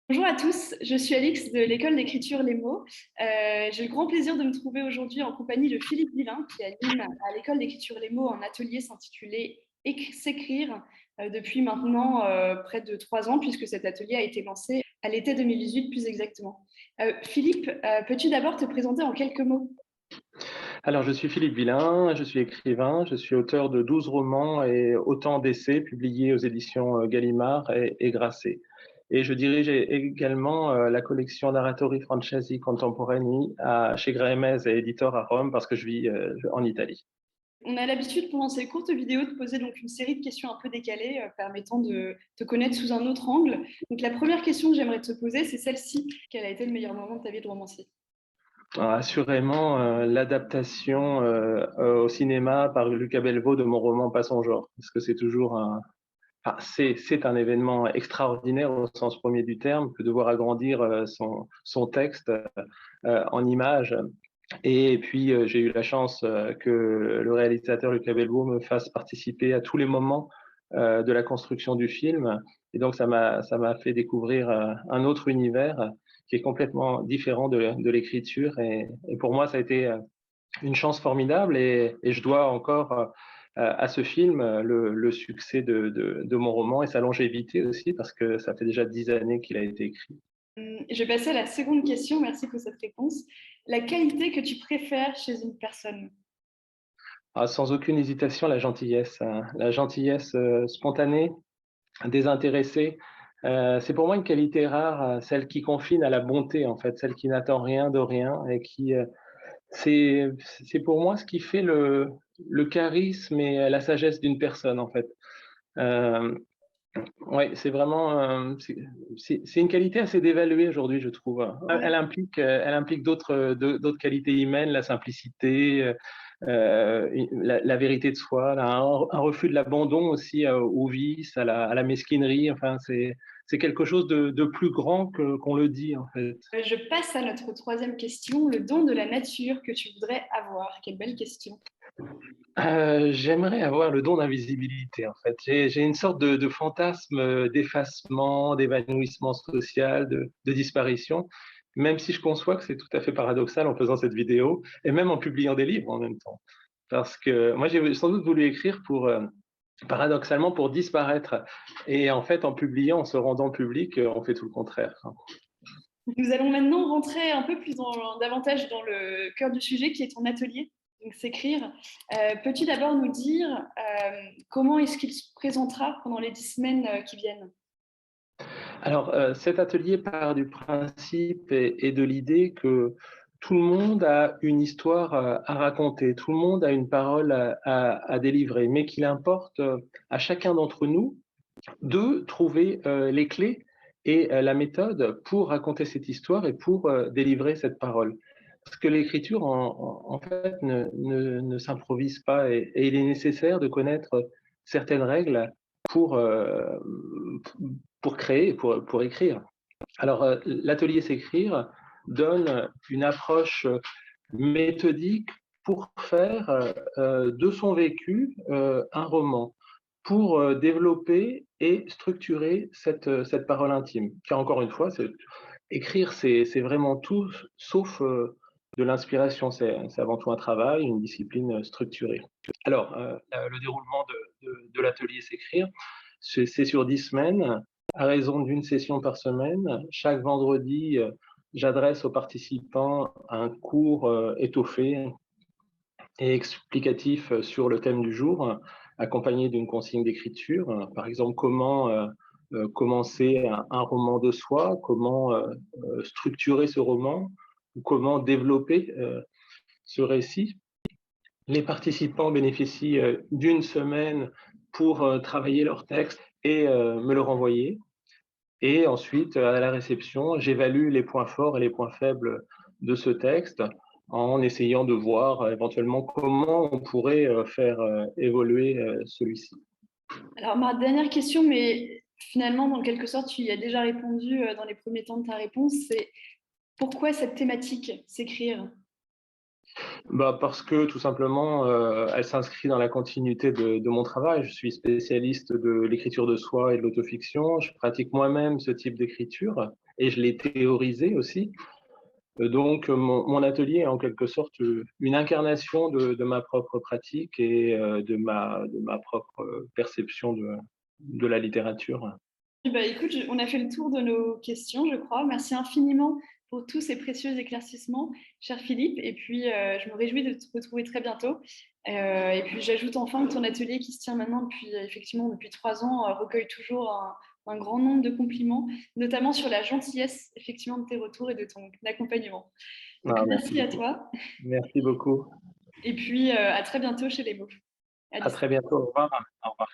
Bonjour à tous, je suis Alix de l'école d'écriture Les Mots. J'ai le grand plaisir de me trouver aujourd'hui en compagnie de Philippe Villain qui anime à l'école d'écriture Les Mots un atelier s'intitulé S'écrire depuis maintenant près de 3 ans puisque cet atelier a été lancé à l'été 2018 plus exactement. Philippe, peux-tu d'abord te présenter en quelques mots? Alors, je suis Philippe Villain, je suis écrivain, je suis auteur de 12 romans et autant d'essais publiés aux éditions Gallimard et Grasset. Et je dirige également la collection Narratori Francesi Contemporanei chez Gramez et Éditeur à Rome parce que je vis en Italie. On a l'habitude pendant ces courtes vidéos de poser donc une série de questions un peu décalées permettant de te connaître sous un autre angle. Donc la première question que j'aimerais te poser, c'est celle-ci. Quel a été le meilleur moment de ta vie de romancier? Assurément, l'adaptation au cinéma par Luca Belvaux de mon roman Pas son genre, parce que c'est toujours c'est un événement extraordinaire au sens premier du terme que de voir agrandir son texte en images. Et puis, j'ai eu la chance que le réalisateur Luc Belvaux me fasse participer à tous les moments de la construction du film. Et donc, ça m'a fait découvrir un autre univers qui est complètement différent de l'écriture. Et pour moi, ça a été une chance formidable. Et je dois encore à ce film le succès de mon roman et sa longévité aussi, parce que ça fait déjà 10 années qu'il a été écrit. Je vais passer à la seconde question. Merci pour cette réponse. La qualité que tu préfères chez une personne? Sans aucune hésitation, la gentillesse, hein. La gentillesse spontanée, désintéressée. C'est pour moi une qualité rare, celle qui confine à la bonté, en fait, celle qui n'attend rien de rien et qui, c'est c'est pour moi ce qui fait le charisme et la sagesse d'une personne, en fait. Hem, ouais, c'est vraiment, c'est une qualité assez dévaluée aujourd'hui, je trouve. Ouais. Elle implique d'autres qualités humaines, la simplicité, la vérité de soi, un refus de l'abandon aussi au vice, à la mesquinerie. Enfin, c'est quelque chose de plus grand qu'on le dit, en fait. Je passe à notre troisième question. Le don de la nature que tu voudrais avoir. Quelle belle question. J'aimerais avoir le don d'invisibilité, en fait. J'ai une sorte de fantasme d'effacement, d'évanouissement social, de disparition, même si je conçois que c'est tout à fait paradoxal en faisant cette vidéo et même en publiant des livres en même temps. Parce que moi, j'ai sans doute voulu écrire paradoxalement, pour disparaître. Et en fait, en publiant, en se rendant public, on fait tout le contraire. Nous allons maintenant rentrer un peu plus davantage dans le cœur du sujet qui est ton atelier, donc s'écrire. Peux-tu d'abord nous dire comment est-ce qu'il se présentera pendant les 10 semaines qui viennent? Alors, cet atelier part du principe et de l'idée que tout le monde a une histoire à raconter, tout le monde a une parole à délivrer, mais qu'il importe à chacun d'entre nous de trouver les clés et la méthode pour raconter cette histoire et pour délivrer cette parole. Parce que l'écriture, en fait, ne s'improvise pas et il est nécessaire de connaître certaines règles pour, euh, pour créer, pour écrire. Alors, l'atelier S'écrire donne une approche méthodique pour faire de son vécu un roman, pour développer et structurer cette parole intime. Car encore une fois, écrire, c'est vraiment tout sauf de l'inspiration. C'est avant tout un travail, une discipline structurée. Alors, le déroulement de l'atelier S'écrire, c'est sur 10 semaines, à raison d'une session par semaine. Chaque vendredi, j'adresse aux participants un cours étoffé et explicatif sur le thème du jour, accompagné d'une consigne d'écriture. Par exemple, comment commencer un roman de soi, comment structurer ce roman, ou comment développer ce récit. Les participants bénéficient d'une semaine pour travailler leur texte et me le renvoyer. Et ensuite, à la réception, j'évalue les points forts et les points faibles de ce texte en essayant de voir éventuellement comment on pourrait faire évoluer celui-ci. Alors, ma dernière question, mais finalement, dans quelque sorte, tu y as déjà répondu dans les premiers temps de ta réponse, c'est pourquoi cette thématique, s'écrire? Bah, parce que tout simplement, elle s'inscrit dans la continuité de mon travail. Je suis spécialiste de l'écriture de soi et de l'autofiction. Je pratique moi-même ce type d'écriture et je l'ai théorisé aussi. Donc, mon atelier est en quelque sorte une incarnation de ma propre pratique et de ma propre perception de la littérature. Eh ben, écoute, on a fait le tour de nos questions, je crois. Merci infiniment pour tous ces précieux éclaircissements, cher Philippe. Et puis, je me réjouis de te retrouver très bientôt. Et puis, j'ajoute enfin que ton atelier qui se tient maintenant effectivement, depuis 3 ans, recueille toujours un grand nombre de compliments, notamment sur la gentillesse, effectivement, de tes retours et de ton accompagnement. Donc, Ah, merci merci à beaucoup. toi. Merci beaucoup. Et puis, à très bientôt chez les mots. À À très bientôt. Au revoir. Au revoir.